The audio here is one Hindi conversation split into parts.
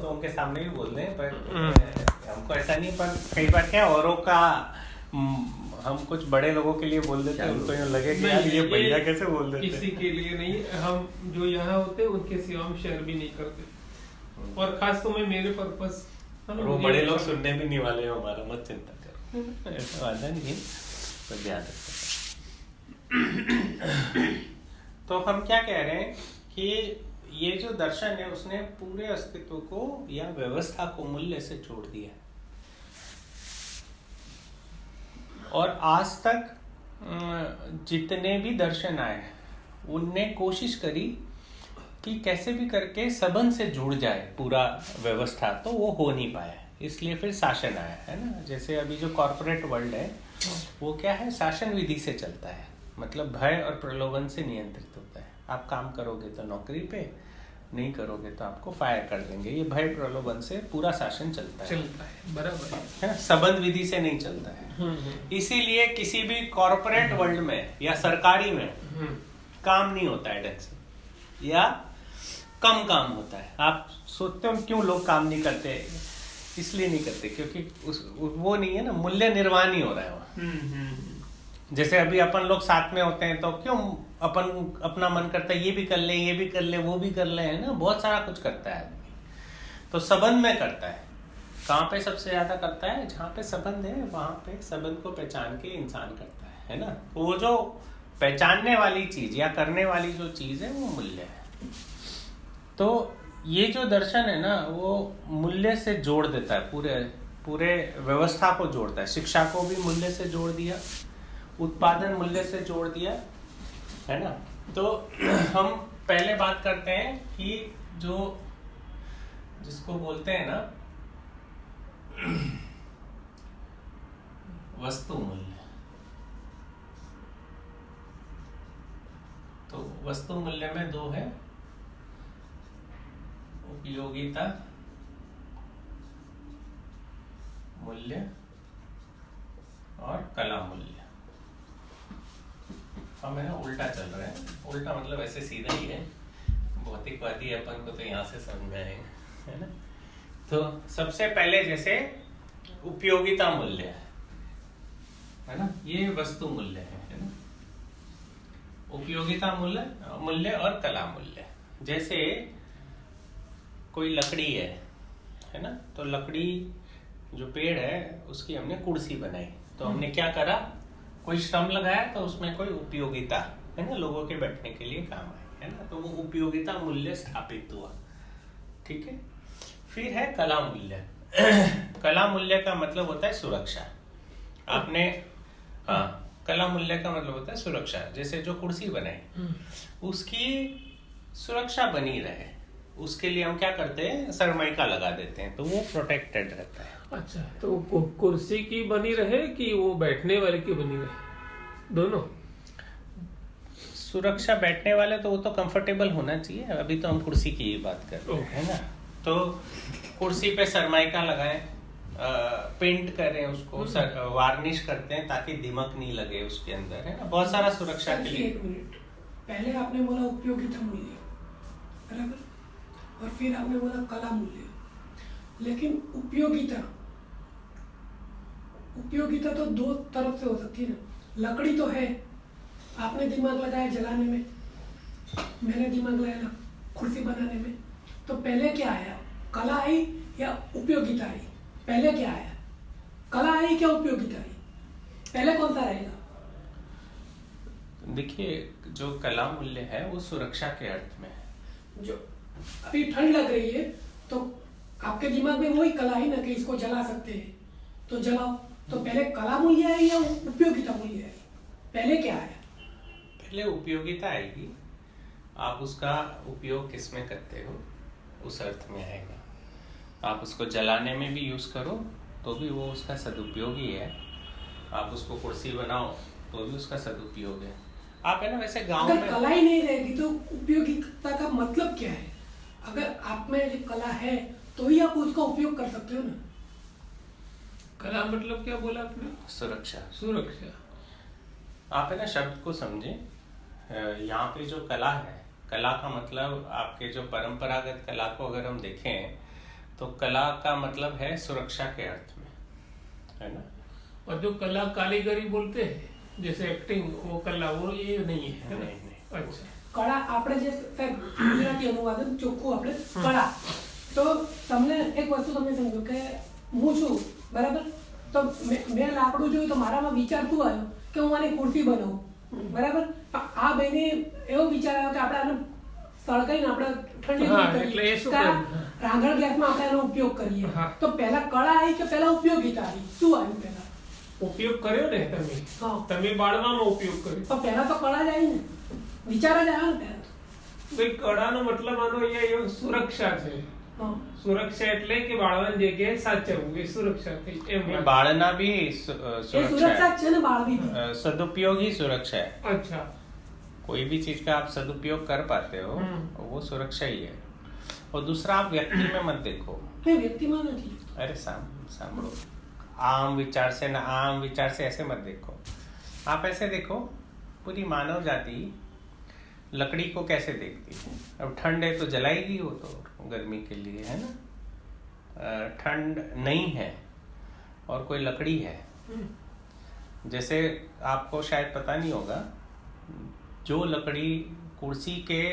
तो उनके सामने भी बोल दें, पर हमको ऐसा नहीं। पर कई बार क्या औरों का हम कुछ बड़े लोगों के लिए बोल देते हैं, उनको यूँ लगे कि यार ये भैया कैसे बोल देते हैं। किसी के लिए नहीं, हम जो यहाँ होते हैं उनके सिवा हम शेयर भी नहीं करते। और खास तो मैं मेरे पर्पस, वो बड़े लोग सुनने भी नहीं वाले हैं हमारा, मत चिंता करो, ऐसा वादा नहीं, पर ध्यान रखो। तो हम क्या कह रहे हैं कि ये जो दर्शन है उसने पूरे अस्तित्व को या व्यवस्था को मूल्य से जोड़ दिया। और आज तक जितने भी दर्शन आए उनने कोशिश करी कि कैसे भी करके संबंध से जुड़ जाए पूरा व्यवस्था, तो वो हो नहीं पाया, इसलिए फिर शासन आया है ना। जैसे अभी जो कॉर्पोरेट वर्ल्ड है वो क्या है, शासन विधि से चलता है, मतलब भय और प्रलोभन से नियंत्रित होता है। आप काम करोगे तो नौकरी पे, नहीं करोगे तो आपको फायर कर देंगे, ये भय प्रलोभन से पूरा शासन चलता है, बराबर है, संबंध विधि से नहीं चलता है। इसीलिए किसी भी कॉर्पोरेट वर्ल्ड में या सरकारी में काम नहीं होता है ढंग से, या कम काम होता है। आप सोचते हो क्यों लोग काम नहीं करते, इसलिए नहीं करते क्योंकि वो नहीं है ना, मूल्य निर्वाह नहीं हो रहा है वहाँ। जैसे अभी अपन लोग साथ में होते हैं तो क्यों अपन अपना मन करता है ये भी कर ले, ये भी कर ले, वो भी कर ले, है ना, बहुत सारा कुछ करता है आदमी। तो संबंध में करता है, कहाँ पे सबसे ज्यादा करता है, जहाँ पे संबंध है वहां पे संबंध को पहचान के इंसान करता है ना। वो जो पहचानने वाली चीज या करने वाली जो चीज है वो मूल्य है। तो ये जो दर्शन है ना वो मूल्य से जोड़ देता है, पूरे व्यवस्था को जोड़ता है। शिक्षा को भी मूल्य से जोड़ दिया, उत्पादन मूल्य से जोड़ दिया, है ना। तो हम पहले बात करते हैं कि जो जिसको बोलते हैं ना वस्तु मूल्य। तो वस्तु मूल्य में दो है, उपयोगिता मूल्य और कला मूल्य। हम है ना उल्टा चल रहे हैं, उल्टा मतलब ऐसे सीधा ही है, भौतिकवादी अपन को तो यहाँ से समझ में आएगा, है ना। तो सबसे पहले जैसे उपयोगिता मूल्य है ना, ये वस्तु मूल्य है ना। उपयोगिता मूल्य और कला मूल्य। जैसे कोई लकड़ी है ना, तो लकड़ी जो पेड़ है उसकी हमने कुर्सी बनाई, तो हमने क्या करा, कोई श्रम लगाया, तो उसमें कोई उपयोगिता है ना, लोगों के बैठने के लिए काम है ना, तो वो उपयोगिता मूल्य स्थापित हुआ, ठीक है। फिर है कला मूल्य। कला मूल्य का मतलब होता है सुरक्षा। आपने कला मूल्य का मतलब होता है सुरक्षा। जैसे जो कुर्सी बनाई उसकी सुरक्षा बनी रहे, उसके लिए हम क्या करते हैं, सरमाइका लगा देते हैं, तो वो प्रोटेक्टेड रहता है। अच्छा, तो कुर्सी की बनी रहे कि वो बैठने वाले की बनी रहे, दोनों? सुरक्षा बैठने वाले तो वो तो कंफर्टेबल होना चाहिए। अभी तो हम कुर्सी की ही बात कर रहे हैं ना। तो कुर्सी पे सरमाइका लगाएं, पेंट करें उसको, वार्निश करते हैं ताकि दिमक नहीं लगे उसके अंदर, है ना, बहुत सारा सुरक्षा के लिए। एक मिनट, पहले आपने बोला उपयोगिता मूल्य, बराबर, और फिर आपने बोला कला मूल्य। लेकिन उपयोगिता तो दो तरफ से हो सकती है ना। लकड़ी तो है, आपने दिमाग लगाया जलाने में, मैंने दिमाग लगाया कुर्सी बनाने में, तो पहले क्या आया, कला आई या उपयोगिता आई? पहले क्या आया, कला आई क्या उपयोगिता आई? पहले कौन सा रहेगा? देखिए, जो कला मूल्य है वो सुरक्षा के अर्थ में है। जो अभी ठंड लग रही है तो आपके दिमाग में वही कला ही ना कि इसको जला सकते हैं, तो जलाओ। तो पहले कला मूल्य आई या उपयोगिता मूल्य आई? पहले क्या आया? पहले उपयोगिता आएगी, आप उसका उपयोग किस में करते हो उस अर्थ में आएगा। आप उसको जलाने में भी यूज करो तो भी वो उसका सदुपयोग ही है, आप उसको कुर्सी बनाओ तो भी उसका सदुपयोग है। आप है ना, वैसे गांव में कला ही नहीं रहेगी तो उपयोगिता का मतलब क्या है? अगर आप में जो कला है तो ही आप उसका उपयोग कर सकते हो ना। कला मतलब क्या बोला आपने? सुरक्षा। आप है ना शब्द को समझे, यहाँ पे जो कला है, कला का मतलब आपके जो परंपरागत कला को अगर हम देखें तो कला का मतलब है सुरक्षा के अर्थ में, है ना। और जो कला कारीगरी बोलते हैं जैसे एक्टिंग, वो कला, वो ये नहीं है ना? नहीं। अच्छा, કળા આપણે જે ગુજરાતી અનુવાદન ચોખ્ખું આપણે કળા, તો તમને એક વસ્તુ તમે સમજો કે હું છું બરાબર, તો મેં લાકડું જોયું તો મારામાં વિચાર શું આવ્યો કે હું આની ખુરશી બનાવું બરાબર. આ બેને એવો વિચાર આવ્યો કે આપણે આને સળગાઈને આપણે ઠંડી એટલે એ શું કરીએ, કરે? રાંધણ ગેસમાં આપણે એનો ઉપયોગ કરીએ. તો પહેલા કળા આવી કે પહેલા ઉપયોગિતા આવી, શું આવ્યું પહેલા? ઉપયોગ કર્યો ને તમે, હા. તમે બાળવામાં ઉપયોગ કર્યો. તો પહેલા તો કળા જ આવી ને, વિચાર જ આવ્યો ને પહેલા તો. ભાઈ કળાનો મતલબ આનો અહીંયા એવો સુરક્ષા છે. હા. સુરક્ષા એટલે કે બાળવાની જગ્યાએ સાચવવું, એ સુરક્ષા થઈ એમ વાત. बाढ़ना भी એ सुरक्षा સુરક્ષા है, જ છે ને બાળવી બી. सदुपयोग ही सुरक्षा है। अच्छा, कोई भी चीज का आप सदुपयोग कर पाते हो वो सुरक्षा ही है। और दूसरा, आप व्यक्ति में मत देखो। મેં વ્યક્તિમાં નથી. अरे सांभळो, आम विचार से ना आम विचार से ऐसे मत देखो। आप ऐसे देखो, पूरी मानव जाति लकड़ी को कैसे देखती है। अब ठंड है तो जलाएगी वो तो गर्मी के लिए, है ना। ठंड नहीं है और कोई लकड़ी है, जैसे आपको शायद पता नहीं होगा, जो लकड़ी कुर्सी के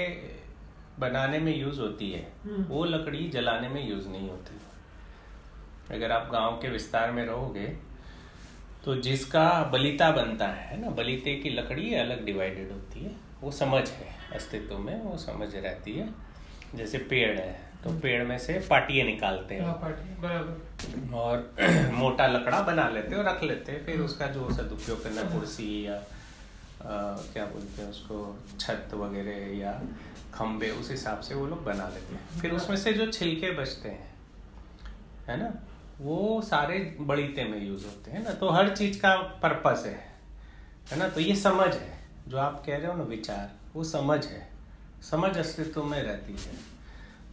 बनाने में यूज होती है वो लकड़ी जलाने में यूज नहीं होती। अगर आप गांव के विस्तार में रहोगे तो जिसका बलीता बनता है ना, बलीते की लकड़ी अलग डिवाइडेड होती है, वो समझ है अस्तित्व में, वो समझ रहती है। जैसे पेड़ है तो पेड़ में से पाटियाँ निकालते हैं बराबर, और मोटा लकड़ा बना लेते हैं और रख लेते हैं, फिर उसका जो सदुपयोग करना, कुर्सी या क्या बोलते हैं उसको, छत वगैरह या खम्बे, उस हिसाब से वो लोग बना लेते हैं। फिर उसमें से जो छिलके बचते हैं, है ना, वो सारे बड़ीते में यूज होते हैं ना। तो हर चीज का पर्पस है ना। तो ये समझ है जो आप कह रहे हो ना, विचार, वो समझ है। समझ अस्तित्व में रहती है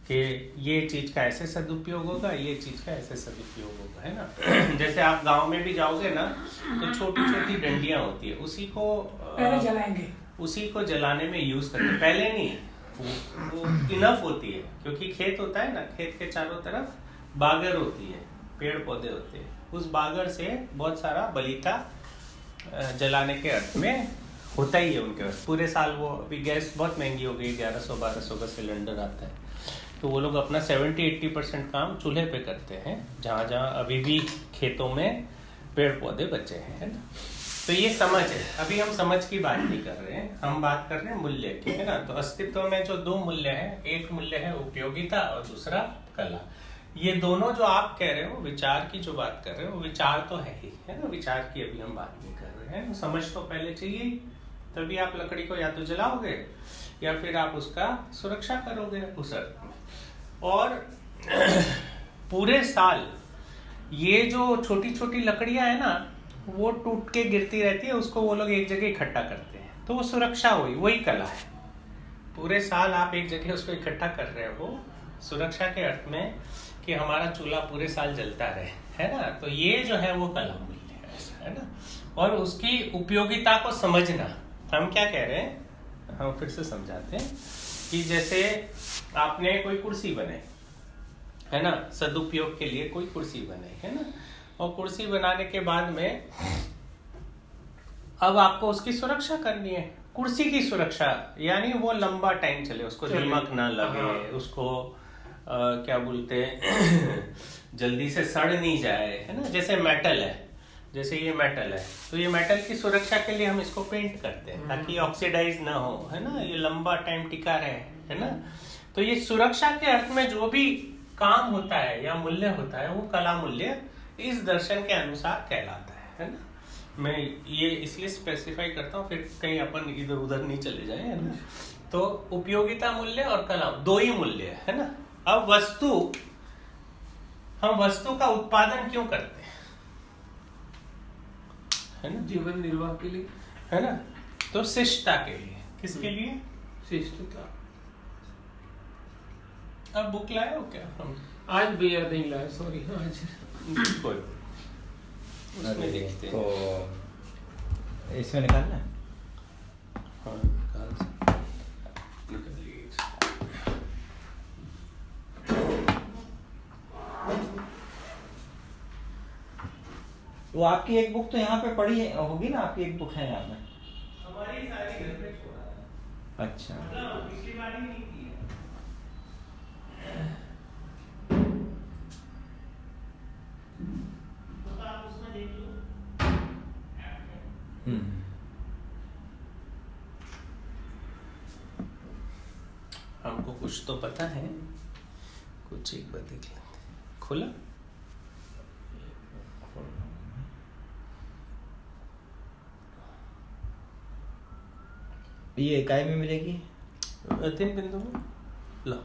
कि ये चीज का ऐसे सदुपयोग होगा, ये चीज का ऐसे सदुपयोग होगा, है ना। जैसे आप गांव में भी जाओगे ना तो छोटी छोटी डंडियां होती है, उसी को पहले जलाएंगे, उसी को जलाने में यूज करते, पहले नहीं, वो इनफ होती है, क्योंकि खेत होता है ना, खेत के चारों तरफ बागर होती है, पेड़ पौधे होते हैं, उस बागर से बहुत सारा बलीता जलाने के अर्थ में होता ही है उनके पास पूरे साल। वो अभी गैस बहुत महंगी हो गई, 1100-1200 का सिलेंडर आता है, तो वो लोग अपना 70-80% काम चूल्हे पे करते हैं, जहाँ जहाँ अभी भी खेतों में पेड़ पौधे बचे हैं, है ना। तो ये समझ है। अभी हम समझ की बात नहीं कर रहे हैं, हम बात कर रहे हैं मूल्य की, है ना। तो अस्तित्व में जो दो मूल्य है, एक मूल्य है उपयोगिता और दूसरा कला। ये दोनों जो आप कह रहे हो, विचार की जो बात कर रहे हो, विचार तो है ही, है ना। विचार की अभी हम बात नहीं कर रहे हैं, समझ तो पहले चाहिए, तभी आप लकड़ी को या तो जलाओगे या फिर आप उसका सुरक्षा करोगे उस अर्थ में। और पूरे साल ये जो छोटी छोटी लकड़ियां है ना, वो टूट के गिरती रहती है, उसको वो लोग एक जगह इकट्ठा करते हैं, तो वो सुरक्षा हुई, वही कला है। पूरे साल आप एक जगह उसको इकट्ठा कर रहे हो, सुरक्षा के अर्थ में कि हमारा चूल्हा पूरे साल जलता रहे, है ना। तो ये जो है वो कला मूल्य है ना। और उसकी उपयोगिता को समझना, हम क्या कह रहे हैं, हम फिर से समझाते हैं कि जैसे आपने कोई कुर्सी बनाई, है ना, सदुपयोग के लिए कोई कुर्सी बनाई, है ना, और कुर्सी बनाने के बाद में अब आपको उसकी सुरक्षा करनी है। कुर्सी की सुरक्षा यानी वो लंबा टाइम चले, उसको दीमक ना लगे, उसको क्या बोलते हैं जल्दी से सड़ नहीं जाए, है ना। जैसे मेटल है, जैसे ये मेटल है, तो ये मेटल की सुरक्षा के लिए हम इसको पेंट करते हैं ताकि ऑक्सीडाइज ना हो, है ना, ये लंबा टाइम टिका रहे, है ना। तो ये सुरक्षा के अर्थ में जो भी काम होता है या मूल्य होता है, वो कला मूल्य इस दर्शन के अनुसार कहलाता है ना। मैं ये इसलिए स्पेसिफाई करता हूँ, फिर कहीं अपन इधर उधर नहीं चले जाए, है ना। तो उपयोगिता मूल्य और कला दो ही मूल्य है ना। अब वस्तु, हम वस्तु का उत्पादन क्यों करते हैं, है ना, जीवन निर्वाह के लिए, है ना। तो शिष्टता के लिए, किसके लिए, शिष्टता। अब बुक लाए हो क्या हम? आज भैया नहीं लाए, सॉरी, आज कोई उसमें देखते हैं। तो इसमें निकालना है? हाँ, निकाल सकते। निकालिए। वो आपकी एक बुक तो यहाँ पे पड़ी होगी ना, आपकी एक बुक है यहाँ पे? हमारी सारी घर पे छोड़ा है। अच्छा, मतलब पिछली बार ही नहीं की है। तो आप उसमें देख लो। हमको कुछ तो पता है, कुछ एक बार देख लेते हैं। खोला? ये इकाई में मिलेगी? 3 बिंदु में लो,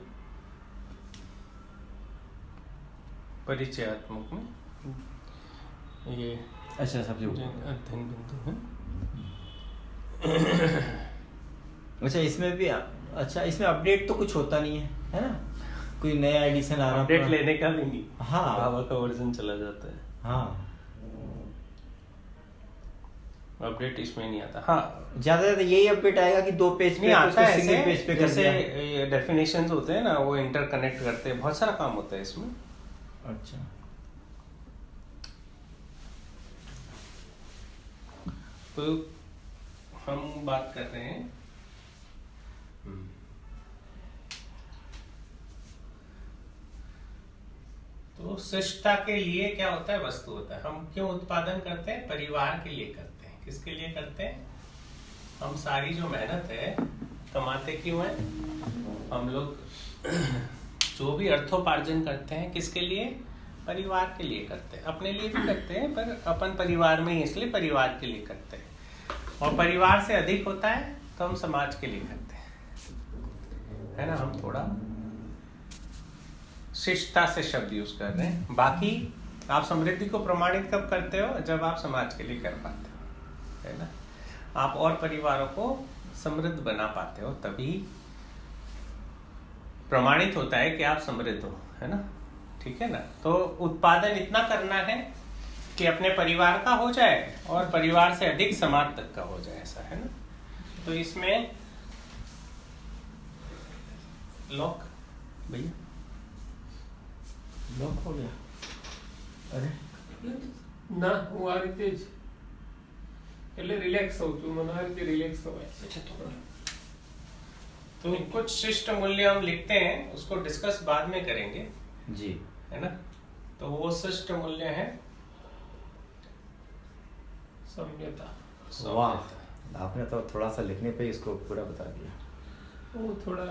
परिचयात्मक में ये अच्छा, सबसे ऊपर। अध्ययन बिंदु है। अच्छा, इसमें भी अच्छा, इसमें अपडेट तो कुछ होता नहीं है ना? कोई नया एडिशन आ रहा? अपडेट लेने का भी नहीं। हाँ, बाबा का वर्जन चला जाता है। हाँ, अपडेट इसमें नहीं आता। हाँ, ज्यादा यही अपडेट आएगा कि 2 पेज नहीं आता है सिंगल पेज पे कर जैसे दिया। डेफिनेशंस होते हैं ना, वो इंटरकनेक्ट करते हैं, बहुत सारा काम होता है इसमें। अच्छा, तो हम बात कर रहे हैं तो शिष्टता के लिए क्या होता है? वस्तु होता है। हम क्यों उत्पादन करते हैं? परिवार के लिए करते हैं। किसके लिए करते हैं? हम सारी जो मेहनत है, कमाते क्यों हैं हम लोग? जो भी अर्थोपार्जन करते हैं, किसके लिए? परिवार के लिए करते हैं। अपने लिए भी करते हैं, पर अपन परिवार में ही, इसलिए परिवार के लिए करते हैं। और परिवार से अधिक होता है तो हम समाज के लिए करते हैं, है ना? हम थोड़ा शिष्टता से शब्द यूज कर रहे हैं। बाकी आप समृद्धि को प्रमाणित कब करते हो? जब आप समाज के लिए कर पाते हो, है ना? आप और परिवारों को समृद्ध बना पाते हो, तभी प्रमाणित होता है कि आप समृद्ध हो, है ना? ठीक है ना? तो उत्पादन इतना करना है कि अपने परिवार का हो जाए और परिवार से अधिक समाज तक का हो जाए, ऐसा, है ना? तो इसमें लॉक भैया, लॉक हो गया। अरे ના હું આ રીતે જ એટલે રિલેક્સ હોઉં છું, મને આ રીતે રિલેક્સ હોય છે। तो कुछ शिष्ट मूल्य हम लिखते हैं, उसको डिस्कस बाद में करेंगे जी, है ना? तो वो शिष्ट मूल्य है સૌમ્યતા। वाह, आपने तो थोड़ा सा लिखने पे इसको पूरा बता दिया। वो थोड़ा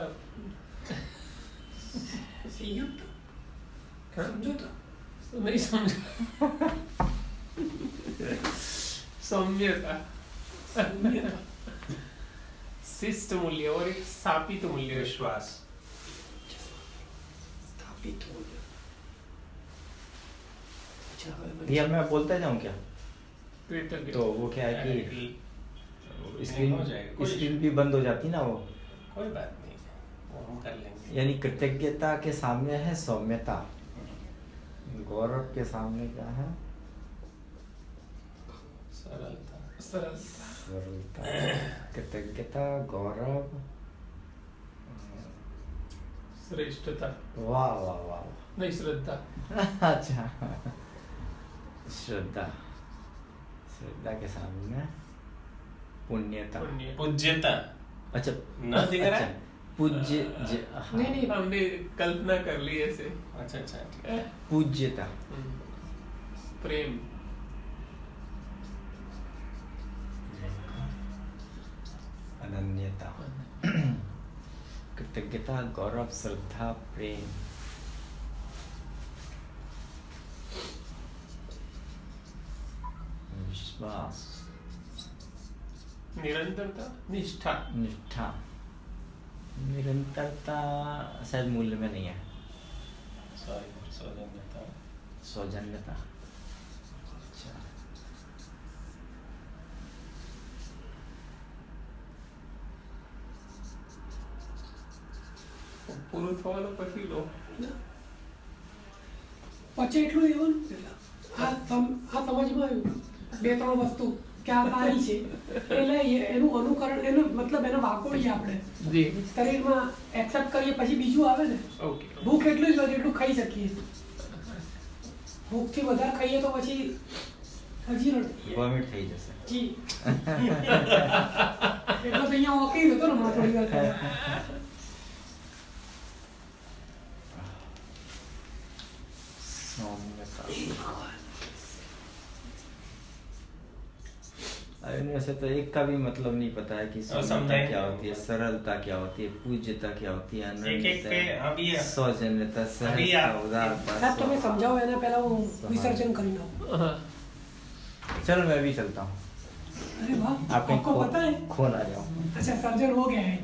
संयम था, हाँ? समझौता। तो नहीं समझा। सौम्यता, शिष्ट मूल्य और एक स्थापित मूल्य, विश्वास। स्थापित हो गया। अच्छा, ये अब मैं बोलता जाऊँ क्या? कृतज्ञ। तो वो क्या है कि नहीं हो जाएगा, कोई स्क्रीन भी बंद हो जाती ना वो, कोई बात नहीं, वो हम कर लेंगे। यानी कृतज्ञता के सामने है सौम्यता, गौरव के सामने क्या है? सरलता। सरलता। सरलता। कृतज्ञता, गौरव, श्रेष्ठता। वाह वाह वाह। नहीं, श्रद्धा। अच्छा, श्रद्धा, श्रद्धा के सामने पुण्यता। पुण्य। पूज्यता अच्छा, न दिख रहा है? अच्छा, पूज्य हाँ, नहीं नहीं, हमने कल्पना कर ली ऐसे। अच्छा अच्छा, ठीक है। पूज्यता, प्रेम। अनन्यता, कृतज्ञता, गौरव, श्रद्धा, प्रेम, विश्वास, निरंतरता, निष्ठा। निष्ठा। निरंतरता शायद मूल्य में नहीं है। सौजन्यता। सौजन्यता, अच्छा, પૂરું થવાનું પછી લો। પછી એટલું એવું આ સમજમાં આવ્યું 2-3 વસ્તુ કે આ સારી છે એટલે એનું અનુકરણ, એનું મતલબ એને વાકોડીએ આપણે જી। શરીરમાં એક્સેપ્ટ કરીએ, પછી બીજું આવે ને ઓકે। ભૂખ એટલું જ હોય એટલું ખાઈ શકીએ, ભૂખથી વધારે ખાઈએ તો પછી હજી રડતી વોમિટ થઈ જશે. જી એટલો તો અહીંયા ઓકે હતો ને હમણાં થોડી વાર પહેલા. अरे वैसे तो एक का भी मतलब नहीं पता है कि सौम्यता क्या होती है, सरलता क्या होती है, पूज्यता क्या होती है, अनन्यता, सौजन्यता, सहजता, उदारता. સાહેબ તમે સમજાવો એના પહેલા હું વિસર્જન કરી લઉં. चलो मैं भी चलता हूँ. अरे वाह, आपको आपको पता है? खोन आ जाओ. अच्छा सर्जन हो गया है,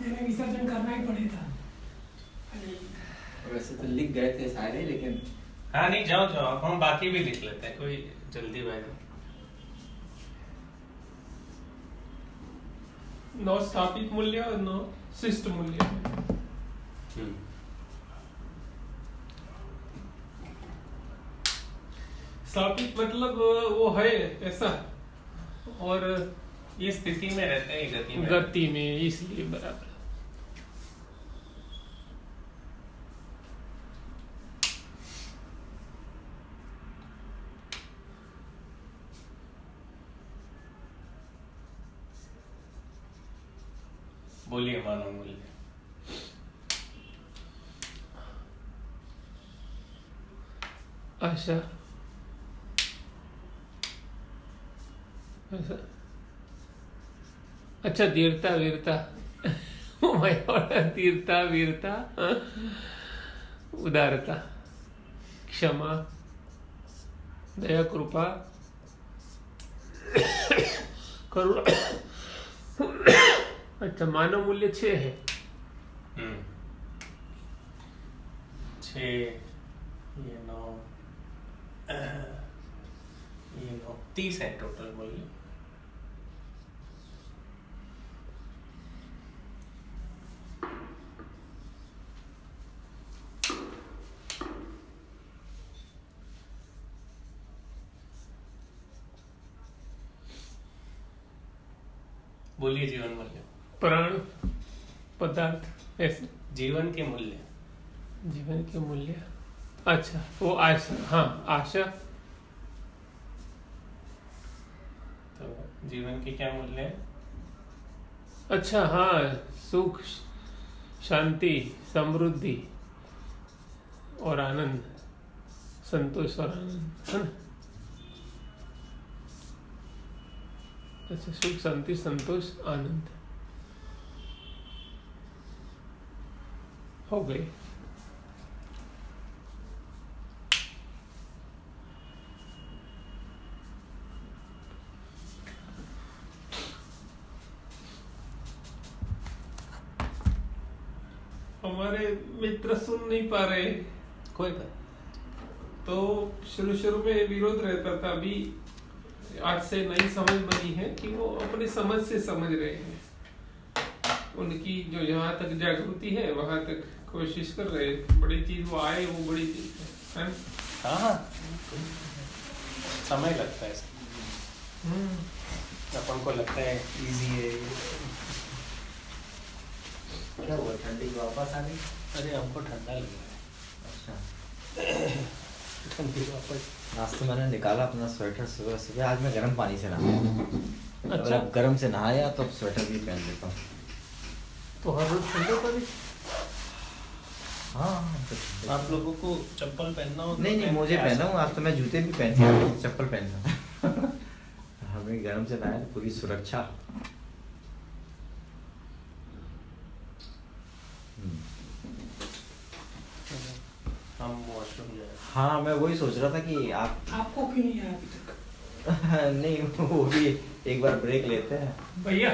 इन्हें विसर्जन करना ही पड़ेगा. वैसे तो लिख गए थे सारे, लेकिन हाँ नहीं जाओ जाओ, अब हम बाकी भी लिख लेते हैं, कोई जल्दी बात. नौ स्थापित मूल्य और नौ शिष्ट मूल्य. स्थापित मतलब वो है ऐसा, और ये स्थिति में रहते हैं, गति में, इसलिए बराबर. बोलिए मानव मूल्य. आशा, अच्छा धीरता वीरता, धीरता वीरता, उदारता, क्षमा, दया, कृपा, करुणा. अच्छा मानव मूल्य 6 है. 6 ये 9 30 है टोटल मूल्य. बोलिए जीवन मूल्य. प्राण, पदार्थ, ऐसे जीवन के मूल्य. जीवन के मूल्य. अच्छा वो आशा, हाँ आशा. तो जीवन के क्या मूल्य है? अच्छा हाँ, सुख, शांति, समृद्धि और आनंद, संतोष और आनंद, है ना. अच्छा सुख, शांति, संतोष, आनंद हो गए. हमारे मित्र सुन नहीं पा रहे. कोई बात. तो शुरू में विरोध रहता था, अभी आज से नई समझ बनी है कि वो अपनी समझ से समझ रहे हैं. उनकी जो यहाँ तक जागृति है वहां तक कोशिश कर रहे हैं. बड़ी चीज वो आए, वो बड़ी चीज है. हाँ समय लगता है. अपन को लगता है इजी है. क्या हुआ, ठंडी वापस आ गई? अरे हमको ठंडा लग रहा है. अच्छा. ठंडी वापस. आज तो मैंने निकाला अपना स्वेटर सुबह सुबह. आज मैं गर्म पानी से नहाया. अच्छा. अब गर्म से नहाया तो अब स्वेटर भी पहन लेता हूँ. तो हर रोज ठंडे पर हाँ आप लोगों को चप्पल पहनना हो? नहीं मुझे पहना हूँ. आज तो मैं जूते भी पहन के चप्पल पहनता. हमें गर्म से नहाया तो पूरी सुरक्षा. हम वॉशरूम जाए. हाँ मैं वही सोच रहा था कि आपको क्यों नहीं आया अभी तक? नहीं वो भी एक बार ब्रेक लेते हैं भैया.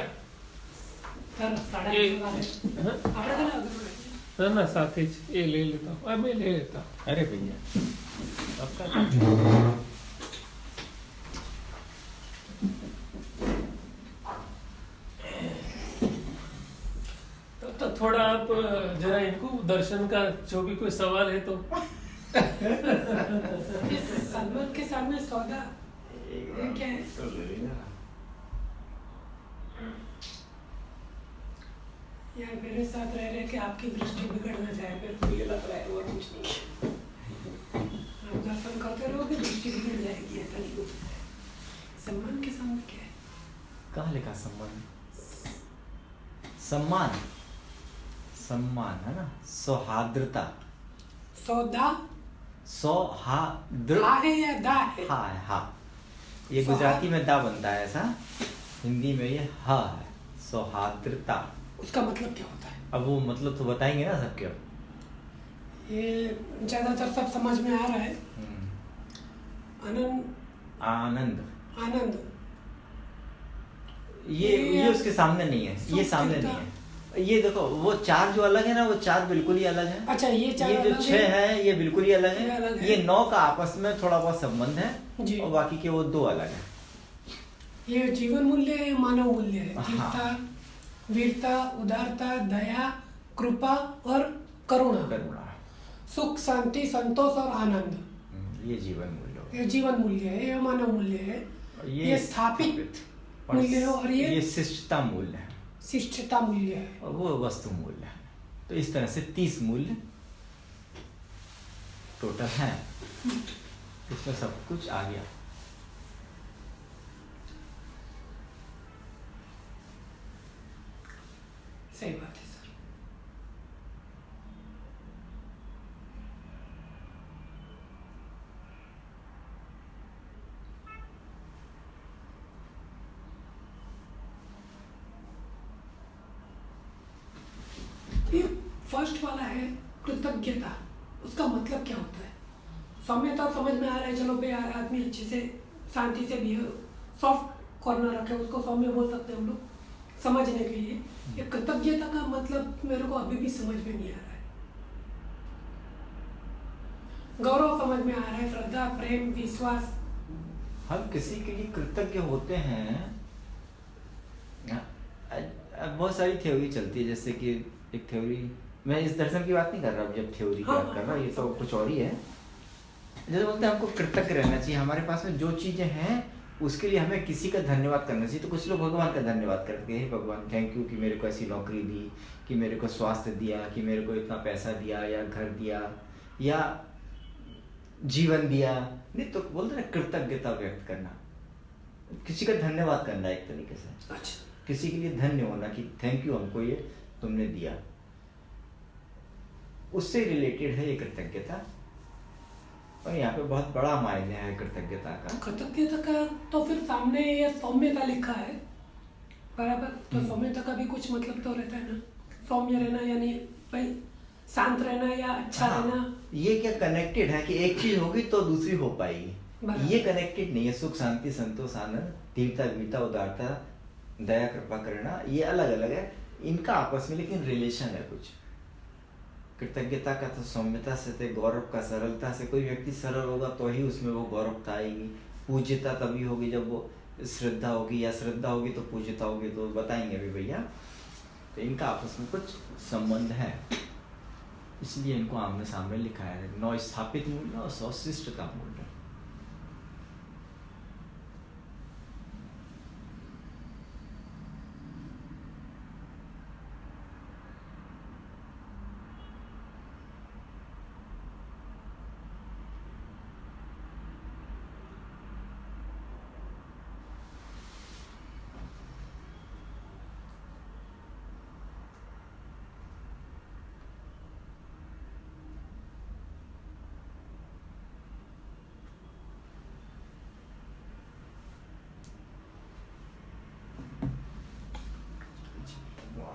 सर साढ़े ये- 8 वाले આપણે તો ना ना साथ ही ये ले लेता हूँ. मैं ले लेता हूँ. अरे भैया आपका तो थोड़ा आप जरा इनको दर्शन का जो भी कोई सवाल है तो. सलमान के सामने सौदा ये क्या है? यार मेरे साथ रह रहे कि आपकी दृष्टि बिगड़ ना जाए, मेरे को ये लग रहा है और कुछ नहीं. आप दर्शन करते सम्मान के सामने क्या है? कहाँ लिखा सम्मान? सम्मान, सम्मान है ना, सौहार्द्रता। सौदा सौहार्द्र हा है या दा है? हा है, हा। ये गुजराती में दा बनता है ऐसा, हिंदी में ये हा है, सौहार्द्रता। उसका मतलब क्या होता है? अब वो मतलब तो बताएंगे ना सबके। ये ज्यादातर सब समझ में आ रहा है। आनंद, आनंद, आनंद ये उसके सामने नहीं है, ये सामने नहीं है। ये देखो वो चार जो अलग है ना, वो चार बिल्कुल ही अलग है। अच्छा, ये चार ये जो अलग 6 है ये बिल्कुल ही अलग ये अलग है। है। ये 9 का आपस में थोड़ा बहुत संबंध है जी। और बाकी के वो 2 अलग है। ये जीवन मूल्य है, मानव मूल्य है। हाँ। वीरता, वीरता, उदारता, दया, कृपा और करुणा। करुणा, सुख, शांति, संतोष और आनंद, ये जीवन मूल्य हो। ये जीवन मूल्य है, ये मानव मूल्य है, ये स्थापित मूल्य है और ये शिष्टता मूल्य है, शिष्टता मूल्य है और वो वस्तु मूल्य है। तो इस तरह से 30 मूल्य टोटल है, इसमें सब कुछ आ गया। सही बात है सर। ये फर्स्ट वाला है कृतज्ञता, उसका मतलब क्या होता है? सौम्यता समझ में आ रहा है, चलो बे आदमी अच्छे से शांति से भी सॉफ्ट कॉर्नर रखे, उसको सौम्य बोल सकते हैं हम लोग समझने के लिए। ये कृतज्ञता का मतलब मेरे को अभी भी समझ में नहीं आ रहा है। गौरव समझ में आ रहा है, श्रद्धा, प्रेम, विश्वास। हम किसी के लिए कृतज्ञ होते हैं। बहुत सारी थ्योरी चलती है, जैसे कि एक थ्योरी, मैं इस दर्शन की बात नहीं कर रहा हूँ, जब थ्योरी की बात कर रहा हूँ, ये तो कुछ और ही है। जैसे बोलते हैं हमको कृतज्ञ रहना चाहिए, हमारे पास में जो चीजें हैं उसके लिए हमें किसी का धन्यवाद करना चाहिए। तो कुछ लोग भगवान का धन्यवाद करते हैं, भगवान थैंक यू कि मेरे को ऐसी नौकरी दी, कि मेरे को स्वास्थ्य दिया, कि मेरे को इतना पैसा दिया, या घर दिया, या जीवन दिया। नहीं तो बोलते ना कृतज्ञता व्यक्त करना, किसी का धन्यवाद करना एक तरीके से। अच्छा, किसी के लिए धन्य होना कि थैंक यू हमको ये तुमने दिया, उससे रिलेटेड है ये कृतज्ञता। और यहाँ पे बहुत बड़ा मायने है कृतज्ञता का। कृतज्ञता का तो फिर सामने ये सौम्यता लिखा है, बराबर। तो सौम्यता का भी कुछ मतलब तो रहता है ना, सौम्य रहना यानी भाई शांत रहना या अच्छा रहना। ये क्या कनेक्टेड है कि एक चीज होगी तो दूसरी हो पाएगी, ये कनेक्टेड नहीं है। सुख, शांति, संतोष, आनंद, धीरता, वीरता, उदारता, दया, कृपा करना, ये अलग अलग है इनका आपस में, लेकिन रिलेशन है कुछ। कृतज्ञता का तो सौम्यता से थे, गौरव का सरलता से। कोई व्यक्ति सरल होगा तो ही उसमें वो गौरवता आएगी। पूज्यता तभी होगी जब वो श्रद्धा होगी, या श्रद्धा होगी तो पूज्यता होगी, तो बताएंगे अभी भैया। तो इनका आपस में कुछ संबंध है, इसलिए इनको आमने सामने लिखा है। 9 स्थापित मूल्य और 100 शिष्टता मूल्य।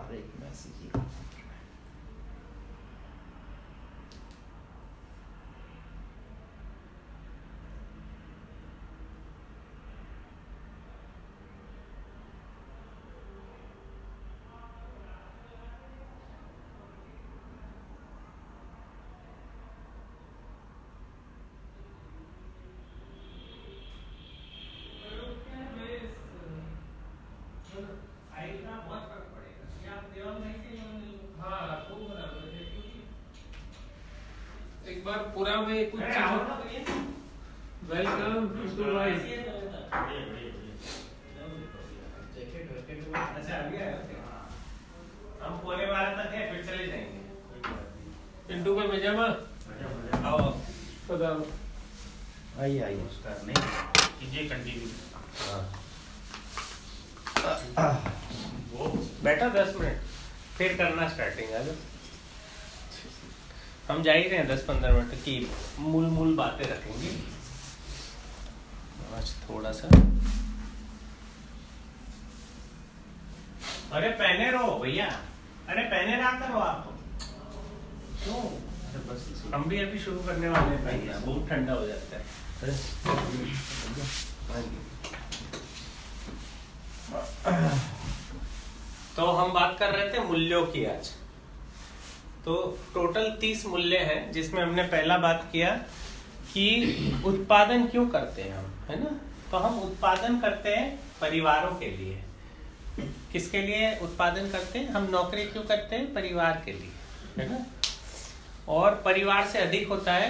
एक मैसेज ही एक बार पूरा में कुछ वेलकम टू भाई। हम पौने 12 तक है, फिर चले जाएंगे। पिंटू भाई पजामा आओ, बताओ। आइए आइए। नमस्कार। नहीं कीजिए, कंटिन्यू। वो बैठो 10 मिनट, फिर करना स्टार्टिंग। आ जाओ, हम जा ही रहे हैं 10-15 मिनट की मूल बातें रखेंगे आज थोड़ा सा। अरे पहने रहो भैया, अरे पहने रहा करो आप, क्यों? हम भी अभी शुरू करने वाले हैं पहनना, बहुत ठंडा हो जाता है। तो हम बात कर रहे थे मूल्यों की आज। तो टोटल 30 मूल्य हैं, जिसमें हमने पहला बात किया कि उत्पादन क्यों करते हैं हम, है ना। तो हम उत्पादन करते हैं परिवारों के लिए। किसके लिए उत्पादन करते हैं? हम नौकरी क्यों करते हैं? परिवार के लिए, है ना। और परिवार से अधिक होता है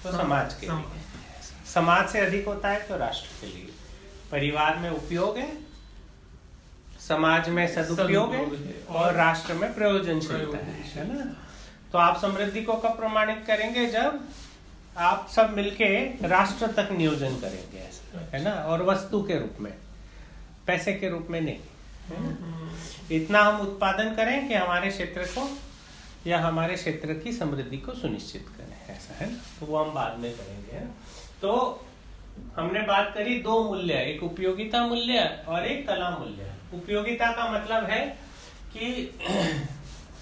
तो समाज के लिए, समाज से अधिक होता है तो राष्ट्र के लिए। परिवार में उपयोग है, समाज में सदुपयोग है, और राष्ट्र में प्रयोजनशीलता है ना। तो आप समृद्धि को कब प्रमाणित करेंगे? जब आप सब मिलके राष्ट्र तक नियोजन करेंगे, ऐसा है ना। और वस्तु के रूप में, पैसे के रूप में नहीं, है ना? इतना हम उत्पादन करें कि हमारे क्षेत्र को या हमारे क्षेत्र की समृद्धि को सुनिश्चित करें, ऐसा है ना। तो वो हम बाद में करेंगे, है ना। तो हमने बात करी 2 मूल्य, एक उपयोगिता मूल्य और एक कला मूल्य। उपयोगिता का मतलब है कि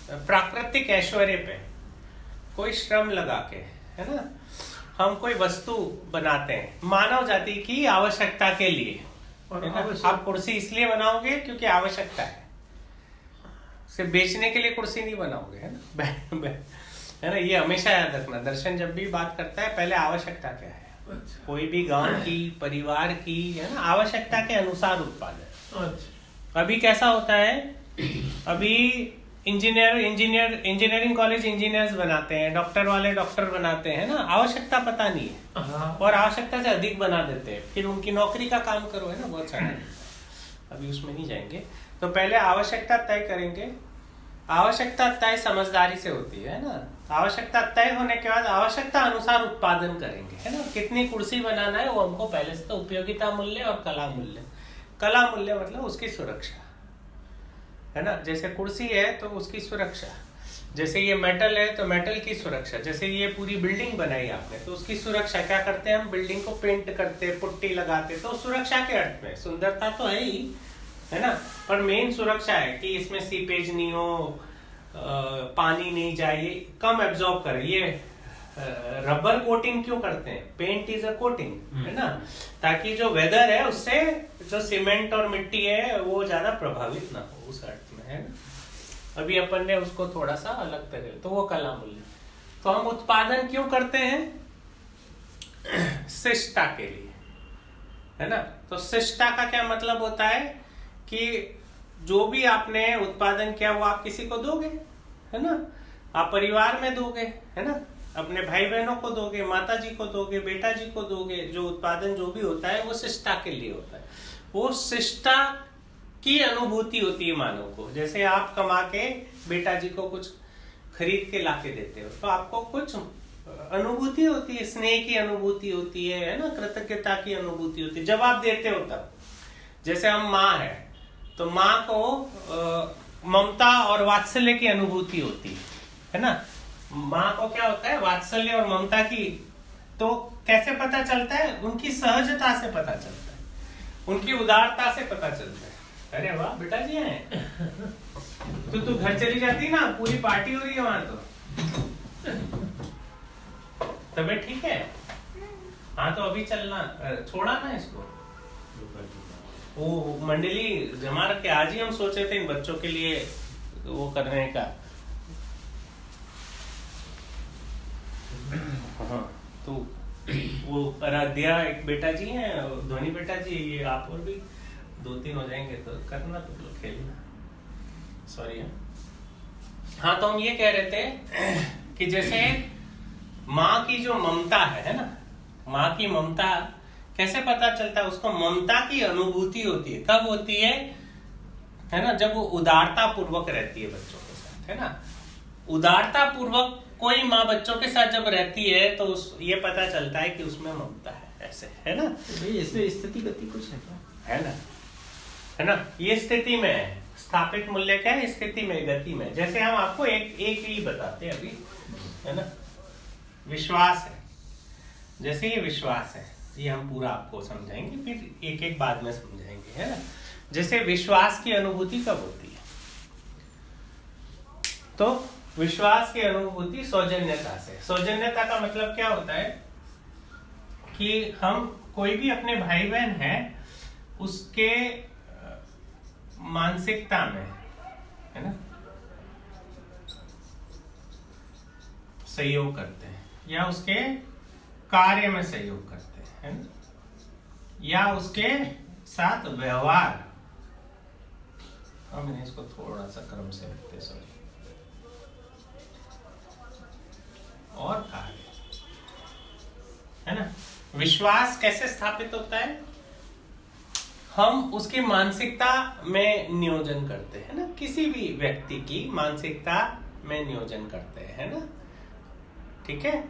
प्राकृतिक ऐश्वर्य पे कोई श्रम लगा के, है ना, हम कोई वस्तु बनाते हैं मानव जाति की आवश्यकता के लिए। आप कुर्सी इसलिए बनाओगे क्योंकि आवश्यकता है, सिर्फ बेचने के लिए कुर्सी नहीं बनाओगे, है ना। है ना, ये हमेशा याद रखना। दर्शन जब भी बात करता है, पहले आवश्यकता क्या है। अच्छा। कोई भी गांव की, परिवार की, है ना, आवश्यकता के अनुसार उत्पादन। अच्छा। अभी कैसा होता है, अभी इंजीनियरिंग कॉलेज इंजीनियर्स बनाते हैं, डॉक्टर वाले डॉक्टर बनाते हैं ना, आवश्यकता पता नहीं है और आवश्यकता से अधिक बना देते हैं, फिर उनकी नौकरी का काम करो, है ना, बहुत सारा। अभी उसमें नहीं जाएंगे। तो पहले आवश्यकता तय करेंगे। आवश्यकता तय समझदारी से होती है ना। आवश्यकता तय होने के बाद आवश्यकता अनुसार उत्पादन करेंगे, है ना। कितनी कुर्सी बनाना है वो हमको पहले से, तो उपयोगिता मूल्य और कला मूल्य। कला मूल्य मतलब उसकी सुरक्षा, है ना। जैसे कुर्सी है तो उसकी सुरक्षा, जैसे ये मेटल है तो मेटल की सुरक्षा, जैसे ये पूरी बिल्डिंग बनाई आपने तो उसकी सुरक्षा। क्या करते हैं हम? बिल्डिंग को पेंट करते, पुट्टी लगाते, तो सुरक्षा के अर्थ में। सुंदरता तो है ही, है ना, पर मेन सुरक्षा है कि इसमें सीपेज नहीं हो, पानी नहीं जाए, कम एब्जॉर्ब करे। ये रबर कोटिंग क्यों करते हैं? पेंट इज अ कोटिंग, है ना, ताकि जो वेदर है उससे जो सीमेंट और मिट्टी है वो ज्यादा प्रभावित ना हो, उस अर्थ में, है ना। अभी अपन ने उसको थोड़ा सा अलग तरह, तो वो कला मूल्य। तो हम उत्पादन क्यों करते हैं? शिष्टता के लिए, है ना। तो शिष्टता का क्या मतलब होता है कि जो भी आपने उत्पादन किया वो आप किसी को दोगे, है ना। आप परिवार में दोगे, है ना, अपने भाई बहनों को दोगे, माता जी को दोगे, बेटा जी को दोगे। जो उत्पादन जो भी होता है वो शिष्टता के लिए होता है। वो शिष्टता की अनुभूति होती है मानव को। जैसे आप कमा के बेटा जी को कुछ खरीद के लाके देते हो तो आपको कुछ अनुभूति होती है, स्नेह की अनुभूति होती है ना, कृतज्ञता की अनुभूति होती है जब आप देते हो तब। जैसे हम माँ है तो माँ को ममता और वात्सल्य की अनुभूति होती है ना। माँ को क्या होता है? वात्सल्य और ममता की। तो कैसे पता चलता है? उनकी सहजता से पता चलता है, उनकी उदारता से पता चलता है। अरे वाह बेटा जी हैं तो तू घर चली जाती ना, पूरी पार्टी हो रही है वहां। तो तबीयत ठीक है? हाँ तो अभी चलना, छोड़ा ना इसको। वो मंडली जमा रखे। आज ही हम सोचे थे इन बच्चों के लिए वो करने का। हाँ तो वो आराध्या एक बेटा जी हैं, ध्वनि बेटा जी, ये आप और भी 2-3 हो जाएंगे तो करना, तो लोग खेलना। सॉरी। हाँ तो हम ये कह रहे थे कि जैसे माँ की जो ममता है ना, माँ की ममता कैसे पता चलता है? उसको ममता की अनुभूति होती है। कब होती है ना? जब वो उदारता पूर्वक रहती है बच्चों के साथ, है ना। उदारता पूर्वक कोई माँ बच्चों के साथ जब रहती है तो ये पता चलता है कि उसमें ममता है। ऐसे, है ना? इसमें स्थिति गति कुछ है क्या? है ना? ये स्थिति में है। स्थापित मूल्य क्या है? स्थिति में, गति में। जैसे हम आपको एक ही बताते हैं अभी, है ना? विश्वास है, जैसे ये विश्वास है, ये हम पूरा आपको समझाएंगे, फिर एक एक बाद में समझाएंगे, है ना? जैसे विश्वास की अनुभूति कब होती है? तो विश्वास की अनुभूति सौजन्यता से। सौजन्यता का मतलब क्या होता है कि हम कोई भी अपने भाई बहन है उसके मानसिकता में, है ना, सहयोग करते हैं, या उसके कार्य में सहयोग करते हैं, है ना, या उसके साथ व्यवहार, हमने इसको थोड़ा सा क्रम से रखते, सॉरी, और कार्य, है ना। विश्वास कैसे स्थापित होता है? हम उसकी मानसिकता में नियोजन करते हैं ना, किसी भी व्यक्ति की मानसिकता में नियोजन करते हैं, है ना, ठीक है।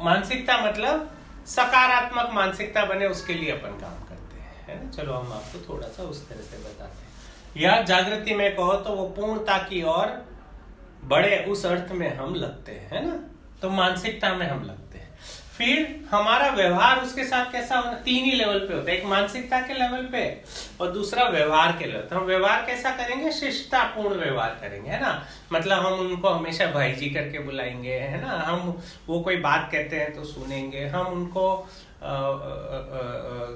मानसिकता मतलब सकारात्मक मानसिकता बने, उसके लिए अपन काम करते हैं, है ना। चलो हम आपको थोड़ा सा उस तरह से बताते हैं। या जागृति में कहो तो वो पूर्णता की ओर बड़े, उस अर्थ में हम लगते हैं, है ना। तो मानसिकता में हम लगते हैं। फिर हमारा व्यवहार उसके साथ कैसा होना, तीन ही लेवल पे होता है, एक मानसिकता के लेवल पे और दूसरा व्यवहार के लेवल। तो हम व्यवहार कैसा करेंगे? शिष्टतापूर्ण व्यवहार करेंगे, है ना। मतलब हम उनको हमेशा भाई जी करके बुलाएंगे, है ना। हम वो कोई बात कहते हैं तो सुनेंगे, हम उनको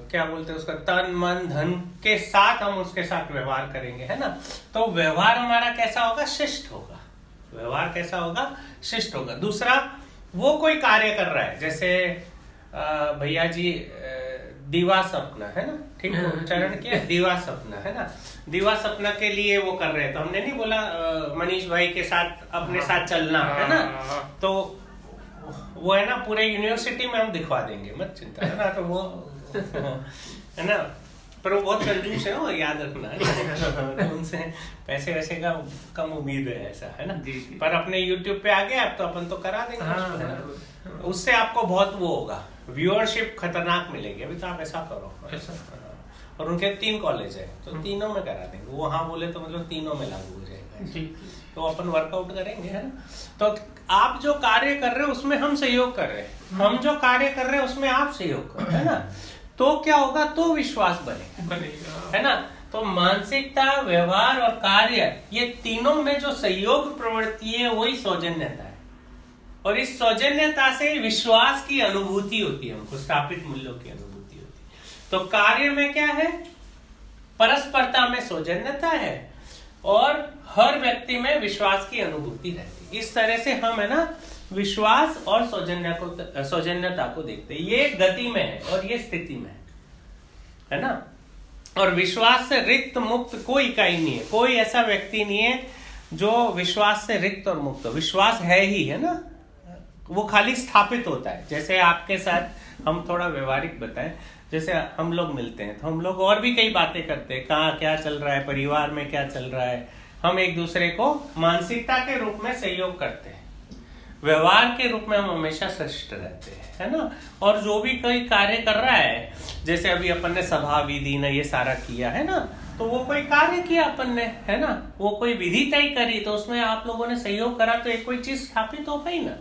क्या बोलते हैं उसका, तन मन धन के साथ हम उसके साथ व्यवहार करेंगे, है ना। तो व्यवहार हमारा कैसा होगा? शिष्ट होगा। व्यवहार कैसा होगा? शिष्ट होगा। दूसरा, वो कोई कार्य कर रहा है, जैसे भैया जी दीवा सपना, है ना, ठीक है, उच्चारण किया, दीवा सपना, है ना। दीवा सपना के लिए वो कर रहे हैं, तो हमने नहीं बोला मनीष भाई के साथ अपने साथ चलना, है ना। तो वो है ना, पूरे यूनिवर्सिटी में हम दिखवा देंगे, मत चिंता, है ना। तो वो है ना, पर वो बहुत कंजूस है, वो याद रखना, है। तो उनसे पैसे वैसे का कम उम्मीद है, ऐसा, है ना। पर अपने YouTube पे आ गए अब तो अपन तो करा देंगे, है ना। उससे आपको बहुत वो होगा, व्यूअरशिप खतरनाक मिलेगी। अभी तो आप ऐसा करो, ऐसा। और उनके 3 कॉलेज है, तो तीनों में करा देंगे। वो हाँ बोले तो मतलब तीनों में लागू हो जाएगा, तो अपन वर्कआउट करेंगे, है ना। तो आप जो कार्य कर रहे हो उसमें हम सहयोग कर रहे हैं, हम जो कार्य कर रहे हैं उसमें आप सहयोग कर रहे हैं, है ना। तो क्या होगा? तो विश्वास बनेगा, है ना। तो मानसिकता, व्यवहार और कार्य, ये तीनों में जो सहयोग प्रवृत्ति है वही सौजन्यता है। और इस सौजन्यता से विश्वास की अनुभूति होती है, हमको स्थापित मूल्यों की अनुभूति होती है। तो कार्य में क्या है? परस्परता में सौजन्यता है और हर व्यक्ति में विश्वास की अनुभूति रहती है। इस तरह से हम, है ना, विश्वास और सौजन्यता को देखते हैं। ये गति में है और ये स्थिति में है ना। और विश्वास से रिक्त मुक्त कोई इकाई नहीं है, कोई ऐसा व्यक्ति नहीं है जो विश्वास से रिक्त और मुक्त हो। विश्वास है ही, है ना, वो खाली स्थापित होता है। जैसे आपके साथ हम थोड़ा व्यवहारिक बताएं, जैसे हम लोग मिलते हैं तो हम लोग और भी कई बातें करते हैं, कहाँ क्या चल रहा है, परिवार में क्या चल रहा है। हम एक दूसरे को मानसिकता के रूप में सहयोग करते हैं, व्यवहार के रूप में हम हमेशा शिष्ट रहते हैं, है ना। और जो भी कोई कार्य कर रहा है, जैसे अभी अपन ने सभा विधि ने ये सारा किया, है ना, तो वो कोई कार्य किया अपन ने, है ना। वो कोई विधि तय करी तो उसमें आप लोगों ने सहयोग करा, तो एक कोई चीज स्थापित हो पाई ना।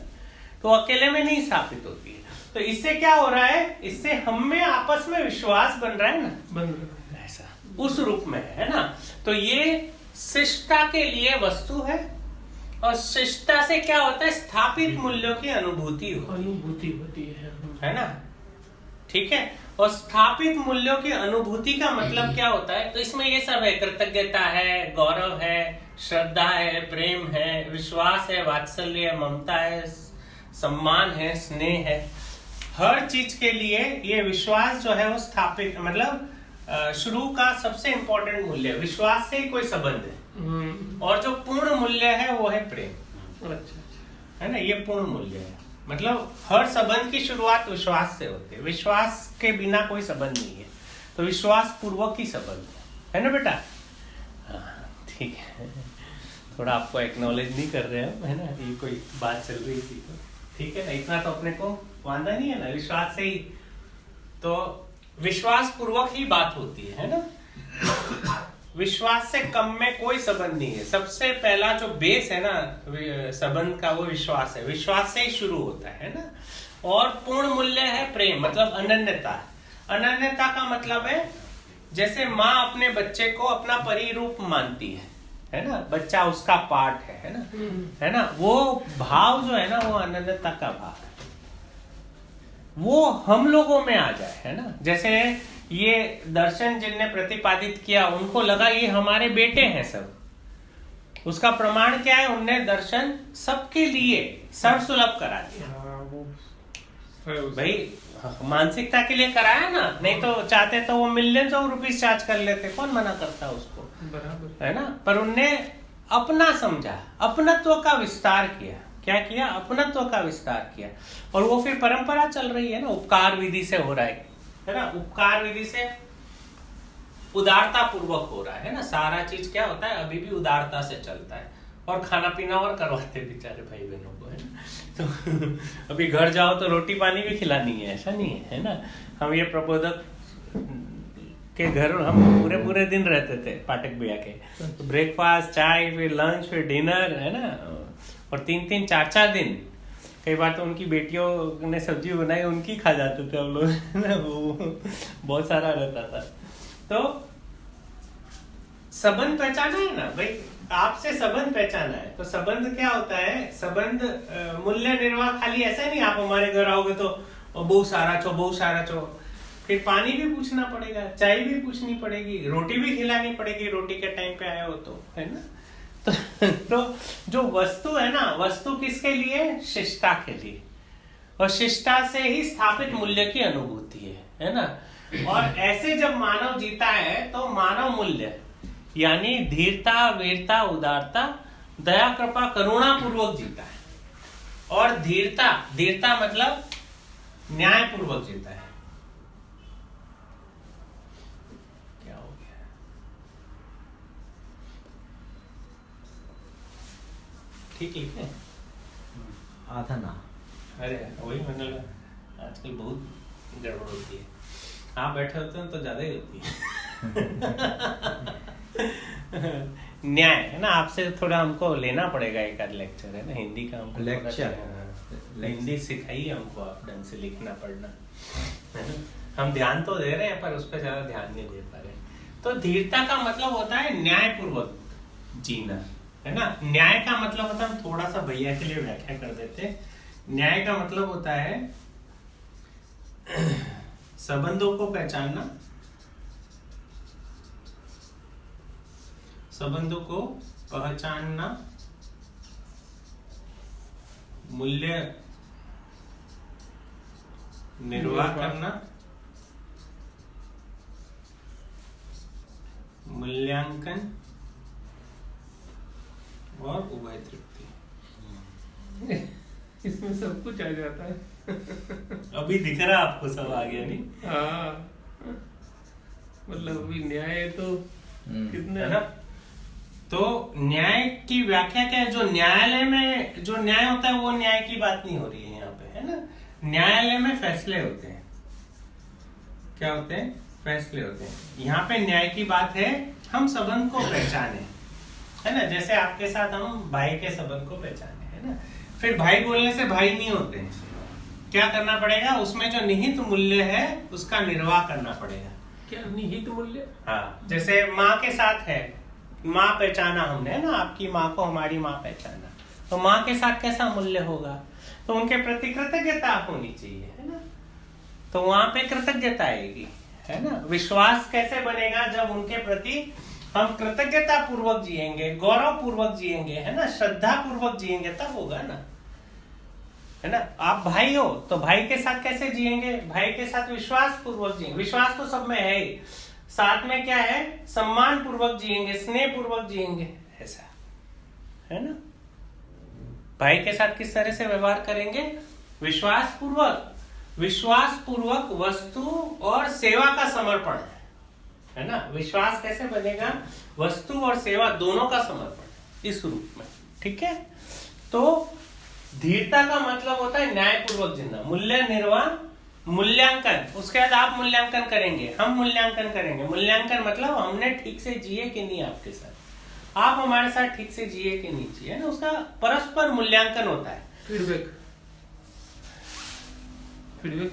तो अकेले में नहीं स्थापित होती है। तो इससे क्या हो रहा है? इससे हम में आपस में विश्वास बन रहा है ना, बन रहा है, ऐसा उस रूप में, है ना। तो ये शिष्टता के लिए वस्तु है, और शिष्टता से क्या होता है? स्थापित मूल्यों की अनुभूति होती है ना, ठीक है। और स्थापित मूल्यों की अनुभूति का मतलब क्या होता है? तो इसमें ये सब है, कृतज्ञता है, गौरव है, श्रद्धा है, प्रेम है, विश्वास है, वात्सल्य है, ममता है, सम्मान है, स्नेह है। हर चीज के लिए ये विश्वास जो है वो स्थापित, मतलब शुरू का सबसे इंपॉर्टेंट मूल्य, विश्वास से ही कोई संबंध है। और जो पूर्ण मूल्य है वो है प्रेम, है ना। ये पूर्ण मूल्य है, मतलब हर संबंध की शुरुआत विश्वास से होती है। विश्वास के बिना कोई संबंध नहीं है, तो विश्वास पूर्वक ही संबंध है ना बेटा। हाँ ठीक है, थोड़ा आपको एक्नॉलेज नहीं कर रहे हैं, है ना, ये कोई बात चल रही थी तो ठीक है ना। इतना तो अपने को वादा नहीं है ना, विश्वास से ही तो विश्वास पूर्वक ही बात होती है ना। विश्वास से कम में कोई संबंध नहीं है। सबसे पहला जो बेस है ना संबंध का, वो विश्वास है। विश्वास से ही शुरू होता है ना। और पूर्ण मूल्य है प्रेम, मतलब अनन्यता। अनन्यता का मतलब है जैसे माँ अपने बच्चे को अपना परिरूप मानती है ना, बच्चा उसका पार्ट है ना, है ना। वो भाव जो है ना, वो अनन्यता का भाव है, वो हम लोगों में आ जाए, है ना। जैसे ये दर्शन जिनने प्रतिपादित किया, उनको लगा ये हमारे बेटे हैं सब। उसका प्रमाण क्या है? उनने दर्शन सबके लिए सर्वसुलभ करा दिया। भाई मानसिकता के लिए कराया ना, नहीं तो चाहते तो वो मिलियंस ऑफ रुपीस चार्ज कर लेते, कौन मना करता उसको, बराबर है ना। पर उनने अपना समझा, अपनत्व का विस्तार किया। क्या किया? अपनत्व का विस्तार किया। और वो फिर परंपरा चल रही है ना, उपकार विधि से हो रहा है ना। उपकार विधि से उदारता पूर्वक हो रहा है ना। सारा चीज क्या होता है, अभी भी उदारता से चलता है। और खाना पीना और करवाते बेचारे भाई बहनों को, है ना। तो अभी घर जाओ तो रोटी पानी भी खिलानी है, ऐसा नहीं है ना। हम ये प्रबोधक के घर हम पूरे दिन रहते थे, पाठक भैया के। तो ब्रेकफास्ट, चाय, फिर लंच, फिर डिनर, है ना। और 3-3, 4-4 दिन, कई बार तो उनकी बेटियों ने सब्जी बनाई, उनकी खा जाते थे हम लोग ना। वो बहुत सारा रहता था। तो संबंध पहचाना है ना भाई, आपसे संबंध पहचाना है। तो संबंध क्या होता है? संबंध मूल्य निर्वाह खाली ऐसा नहीं आप हमारे घर आओगे तो बहुत सारा चो, फिर पानी भी पूछना पड़ेगा, चाय भी पूछनी पड़ेगी, रोटी भी खिलानी पड़ेगी, रोटी के टाइम पे आए हो तो, है ना। तो जो वस्तु है ना, वस्तु किसके लिए? शिष्टा के लिए। और शिष्टा से ही स्थापित मूल्य की अनुभूति है ना। और ऐसे जब मानव जीता है तो मानव मूल्य यानी धीरता, वीरता, उदारता, दया, कृपा, करुणा पूर्वक जीता है। और धीरता मतलब न्याय पूर्वक जीता है। क्या हो गया? ठीक है आधा ना। अरे वही मैंने आजकल बहुत गड़बड़ होती है। आप बैठे होते हैं तो ज्यादा ही होती है। न्याय है ना, आपसे थोड़ा हमको लेना पड़ेगा एक आध लेक्चर, है ना। हिंदी का हमको लेक्चर, हिंदी सिखाइए हमको आप ढंग से लिखना पढ़ना, है ना। हम ध्यान तो दे रहे हैं पर उस पर ज्यादा ध्यान नहीं दे पा रहे। तो धीरता का मतलब होता है न्याय पूर्वक जीना, है ना। न्याय का मतलब होता है, हम थोड़ा सा भैया के लिए व्याख्या कर देते। न्याय का मतलब होता है संबंधों को पहचानना, संबंधों को पहचानना, मूल्य निर्वाह करना, मूल्यांकन और उभय तृप्ति। इसमें सब कुछ आ जाता है। अभी दिख रहा आपको सब आ गया नहीं? हाँ, मतलब अभी न्याय तो कितने है ना। तो न्याय की व्याख्या क्या है? जो न्यायालय में जो न्याय होता है वो न्याय की बात नहीं हो रही है यहाँ पे, है ना। न्यायालय में फैसले होते हैं। क्या होते हैं? फैसले होते हैं। यहाँ पे न्याय की बात है, हम संबंध को पहचाने, है ना। जैसे आपके साथ हम भाई के संबंध को पहचाने, है ना। फिर भाई बोलने से भाई नहीं होते, क्या करना पड़ेगा? उसमें जो निहित मूल्य है उसका निर्वाह करना पड़ेगा। क्या निहित मूल्य? हाँ, जैसे माँ के साथ है, माँ पहचाना हमने, है ना। आपकी माँ को हमारी माँ पहचाना, तो माँ के साथ कैसा मूल्य होगा? तो उनके प्रति कृतज्ञता होनी चाहिए, है ना। तो वहां पे कृतज्ञता आएगी, है ना। विश्वास कैसे बनेगा? जब उनके प्रति हम कृतज्ञता पूर्वक जिएंगे, गौरव पूर्वक जिएंगे, है ना, श्रद्धा पूर्वक जिएंगे, तब होगा ना, है ना। आप भाई हो तो भाई के साथ कैसे जिएंगे? भाई के साथ विश्वास पूर्वक जिएंगे। विश्वास तो सब में है ही, साथ में क्या है? सम्मान पूर्वक जिएंगे, स्नेह पूर्वक जिएंगे, ऐसा, है ना। भाई के साथ किस तरह से व्यवहार करेंगे? विश्वास पूर्वक वस्तु और सेवा का समर्पण, है ना। विश्वास कैसे बनेगा? वस्तु और सेवा दोनों का समर्पण, इस रूप में, ठीक है। तो धीरता का मतलब होता है न्याय पूर्वक जीना, मूल्य निर्वाह मूल्यांकन, उसके बाद आप मूल्यांकन करेंगे, हम मूल्यांकन करेंगे। मूल्यांकन मतलब हमने ठीक से जिए कि नहीं आपके साथ, आप हमारे साथ ठीक से जिए कि नहीं जिए, ना, उसका परस्पर मूल्यांकन होता है। फीडबैक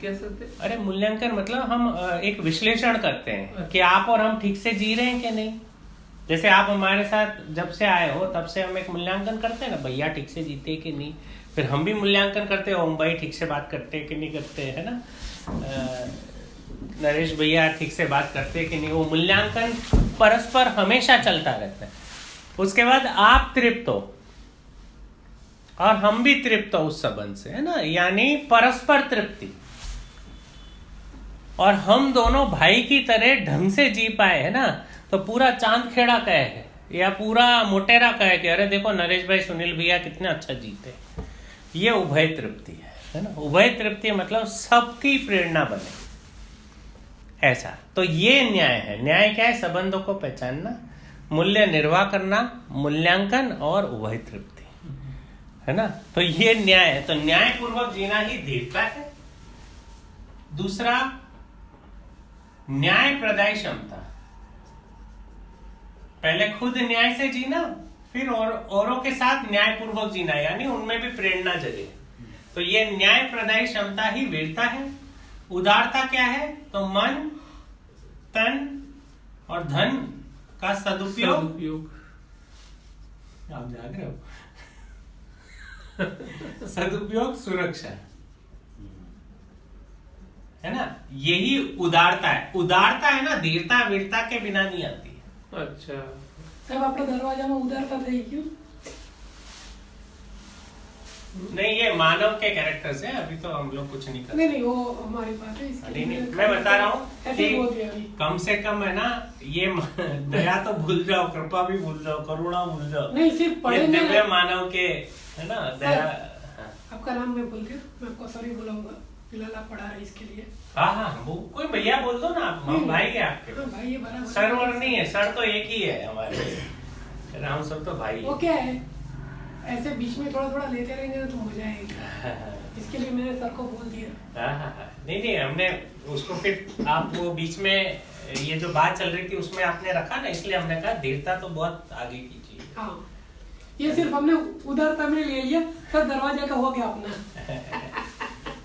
कह सकते हैं। अरे मूल्यांकन मतलब हम एक विश्लेषण करते हैं कि आप और हम ठीक से जी रहे हैं कि नहीं। जैसे आप हमारे साथ जब से आए हो तब से हम एक मूल्यांकन करते हैं ना, भैया ठीक से जीते कि नहीं। फिर हम भी मूल्यांकन करते हैं, ओम भाई ठीक से बात करते हैं कि नहीं करते, है ना, नरेश भैया ठीक से बात करते हैं कि नहीं। वो मूल्यांकन परस्पर हमेशा चलता रहता है। उसके बाद आप तृप्त हो और हम भी तृप्त हो उस संबंध से, है ना, यानी परस्पर तृप्ति। और हम दोनों भाई की तरह ढंग से जी पाए, है ना, तो पूरा चांद खेड़ा कहे है या पूरा मोटेरा कहे कि अरे देखो नरेश भाई सुनील भैया कितने अच्छा जीते। ये उभय तृप्ति है ना। उभय तृप्ति मतलब सबकी प्रेरणा बने, ऐसा। तो ये न्याय है। न्याय क्या है? संबंधों को पहचानना, मूल्य निर्वाह करना, मूल्यांकन और उभय तृप्ति, है ना। तो ये न्याय है। तो न्याय पूर्वक जीना ही धीरता है। दूसरा, न्याय प्रदाय क्षमता। पहले खुद न्याय से जीना, फिर औरों के साथ न्याय पूर्वक जीना, यानी उनमें भी प्रेरणा जगे। तो ये न्याय प्रदाय क्षमता ही वीरता है। उदारता क्या है? तो मन, तन और धन का सदुपयोग। आप जाग रहे हो? सदुपयोग, सुरक्षा, है ना। यही उदारता है। उदारता है ना, धीरता वीरता के बिना नहीं आती। अच्छा साहब, आपका दरवाजा में उदारता था, क्यों? नहीं, ये मानव के कैरेक्टर्स हैं। अभी तो हम लोग कुछ नहीं करते। नहीं, वो हमारी बात है। नहीं, मैं बता रहा हूँ कि कम से कम, है ना, ये दया तो भूल जाओ, कृपा भी भूल जाओ, करुणा भूल जाओ। नहीं, सिर्फ पढ़ेंगे। दिव्य मानव के, है ना, दया। आपका नाम मैं भूल गया, मैं आपको सॉरी बुलाऊंगा। फिलहाल आप पढ़ा रहे इसके लिए। हाँ, वो कोई भैया बोल दो ना, आप भाई है आपके। हाँ, भाई ये बराबर। सर और नहीं है, सर तो एक ही है हमारे। हम सब तो भाई। वो क्या है, ऐसे बीच में थोड़ा थोड़ा लेते रहेंगे तो मजा आएगी। इसके लिए मैंने सर को बोल दिया। हाँ, नहीं, हमने उसको फिर आप वो बीच में ये जो बात चल रही थी उसमें आपने रखा ना, इसलिए हमने कहा धीरता तो बहुत आगे की चीज। हाँ, ये सिर्फ हमने उदारता में ले लिया, सर दरवाजा का हो गया अपना।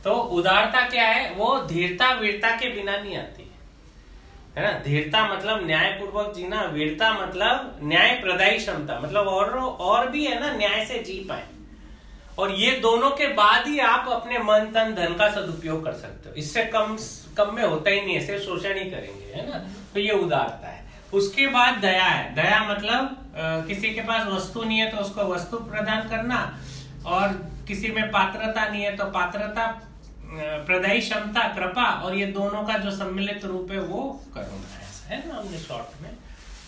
तो उदारता क्या है? वो धीरता वीरता के बिना नहीं आती, है ना। धीरता मतलब न्याय पूर्वक जीना, वीरता मतलब न्याय प्रदायी क्षमता, मतलब और भी, है ना, न्याय से जी पाए। और ये दोनों के बाद ही आप अपने मन तन धन का सदुपयोग कर सकते हो। इससे कम में होता ही नहीं है, सिर्फ शोषण ही करेंगे, है ना। तो ये उदारता है। उसके बाद दया है। दया मतलब किसी के पास वस्तु नहीं है तो उसको वस्तु प्रदान करना, और किसी में पात्रता नहीं है तो पात्रता प्रदायी क्षमता, कृपा, और ये दोनों का जो सम्मिलित रूप है वो करुणा है। ऐसा है ना, हमने शॉर्ट में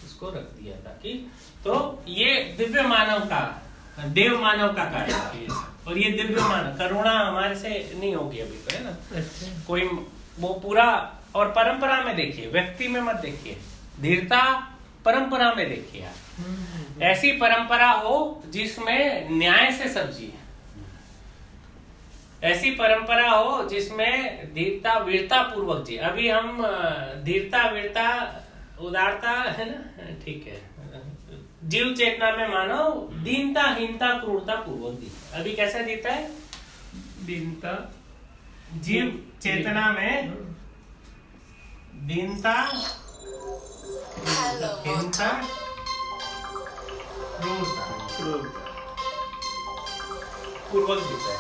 इसको रख दिया था कि तो ये दिव्य मानव का, देव मानव का कार्य है। और ये दिव्य मानव, करुणा हमारे से नहीं होगी अभी तो, है ना। कोई वो पूरा, और परंपरा में देखिए, व्यक्ति में मत देखिए। धीरता परंपरा में देखिए आप। ऐसी परंपरा हो जिसमें न्याय से सब्जी है, ऐसी परंपरा हो जिसमें धीरता वीरता पूर्वक जी। अभी हम धीरता वीरता उदारता, है ना, ठीक है, जीव चेतना में मानो दीनता हीनता क्रूरता पूर्वक जीता। अभी कैसा जीता है? दीनता, जीव चेतना में दीनता हीनता क्रूरता पूर्वक जीता है।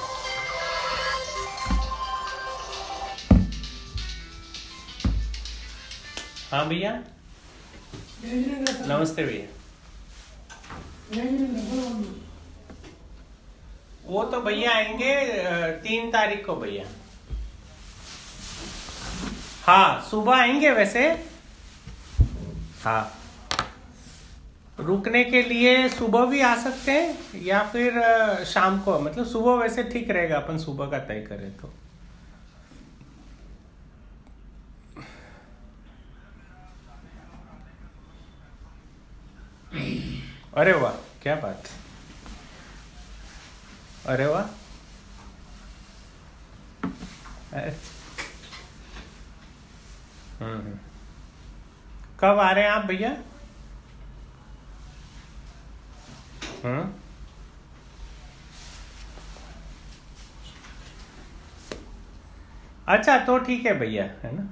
हाँ भैया, नमस्ते भैया। वो तो भैया आएंगे 3 तारीख को भैया। हाँ, सुबह आएंगे वैसे। हाँ, रुकने के लिए सुबह भी आ सकते हैं या फिर शाम को, मतलब सुबह वैसे ठीक रहेगा, अपन सुबह का तय करें तो। अरे वाह, क्या बात, अरे वाह। कब आ रहे हैं आप भैया? अच्छा तो ठीक है भैया, है ना।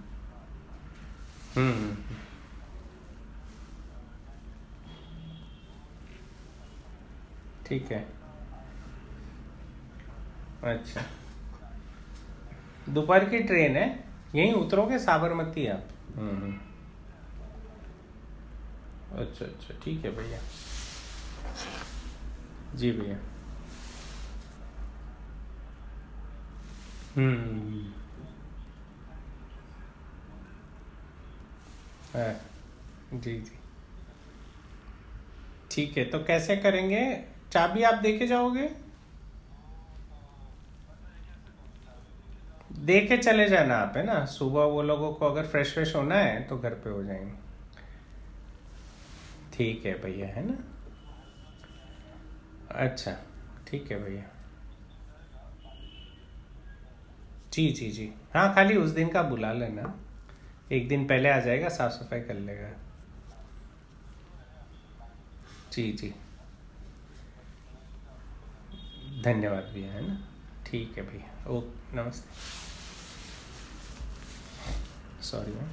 ठीक है। अच्छा, दोपहर की ट्रेन है, यहीं उतरोगे साबरमती आप? अच्छा अच्छा, ठीक है भैया। जी भैया। जी जी, ठीक है। तो कैसे करेंगे? चाबी आप दे के जाओगे? दे के चले जाना आप, है ना। सुबह वो लोगों को अगर फ्रेश होना है तो घर पे हो जाएंगे। ठीक है भैया, है ना। अच्छा ठीक है भैया। जी जी जी, हाँ, खाली उस दिन का बुला लेना, एक दिन पहले आ जाएगा, साफ सफाई कर लेगा। जी जी, धन्यवाद भैया, है ना। ठीक है भैया, ओके, नमस्ते। Sorry ma'am.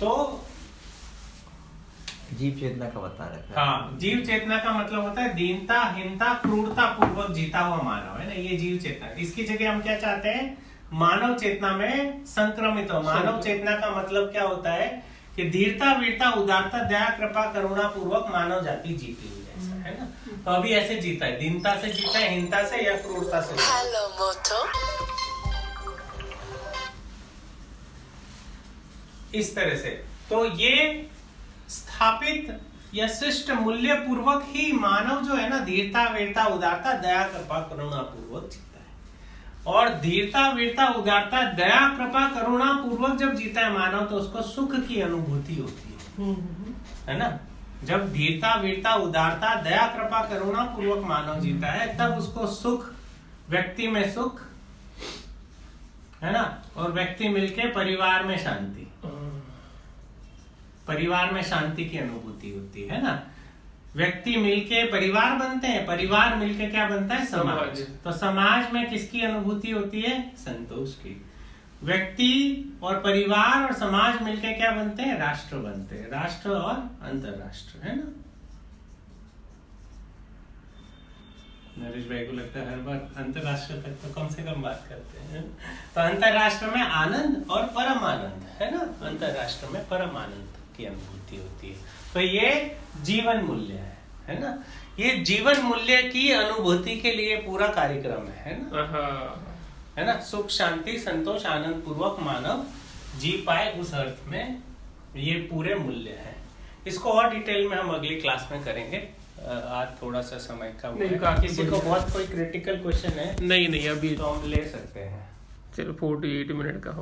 तो जीव चेतना का बता रहे थे। हाँ, जीव चेतना का मतलब होता है दीनता, हिंता, क्रूरता पूर्वक जीता हुआ मानव, है ना, ये जीव चेतना। इसकी जगह हम क्या चाहते हैं? मानव चेतना में संक्रमित हो। मानव चेतना का मतलब क्या होता है कि धीरता, वीरता, उदारता, दया, कृपा, करुणा पूर्वक मानव जाति जीती हुई, ऐसा, है ना। तो अभी ऐसे जीता है, दीनता से जीता है, हिंता से या क्रूरता से? हेलो मोटो। इस तरह से तो ये स्थापित या शिष्ट मूल्य पूर्वक ही मानव जो है ना, धीरता, वीरता, उदारता, दया, कृपा, करुणा पूर्वक जीता है। और धीरता, वीरता, उदारता, दया, कृपा, करुणा पूर्वक जब जीता है मानव, तो उसको सुख की अनुभूति होती है ना। जब धीरता, वीरता, उदारता, दया, कृपा, करुणा पूर्वक मानव जीता है, तब उसको सुख, व्यक्ति में सुख, है ना, और व्यक्ति मिलके परिवार में शांति, परिवार में शांति की अनुभूति होती है ना। व्यक्ति मिलके परिवार बनते हैं, परिवार मिलके क्या बनता है? समाज। तो समाज में किसकी अनुभूति होती है? संतोष की। व्यक्ति और परिवार और समाज मिलके क्या बनते हैं? राष्ट्र बनते हैं, राष्ट्र और अंतरराष्ट्र, है ना। नरेश भाई को लगता है हर बार अंतरराष्ट्र तक तो कम से कम बात करते हैं। तो अंतरराष्ट्र में आनंद और परम आनंद, है ना। अंतरराष्ट्र में परम आनंद की अनुभूति होती है। तो ये जीवन मूल्य है ना। ये जीवन मूल्य की अनुभूति के लिए पूरा कार्यक्रम है ना, है ना। सुख, शांति, संतोष, आनंद पूर्वक मानव जी पाए, उस अर्थ में ये पूरे मूल्य हैं। इसको और डिटेल में हम अगली क्लास में करेंगे। आज थोड़ा सा समय का किसी को बहुत कोई क्रिटिकल क्वेश्चन है? नहीं, अभी तो हम ले सकते हैं। चलो 48 मिनट का हो।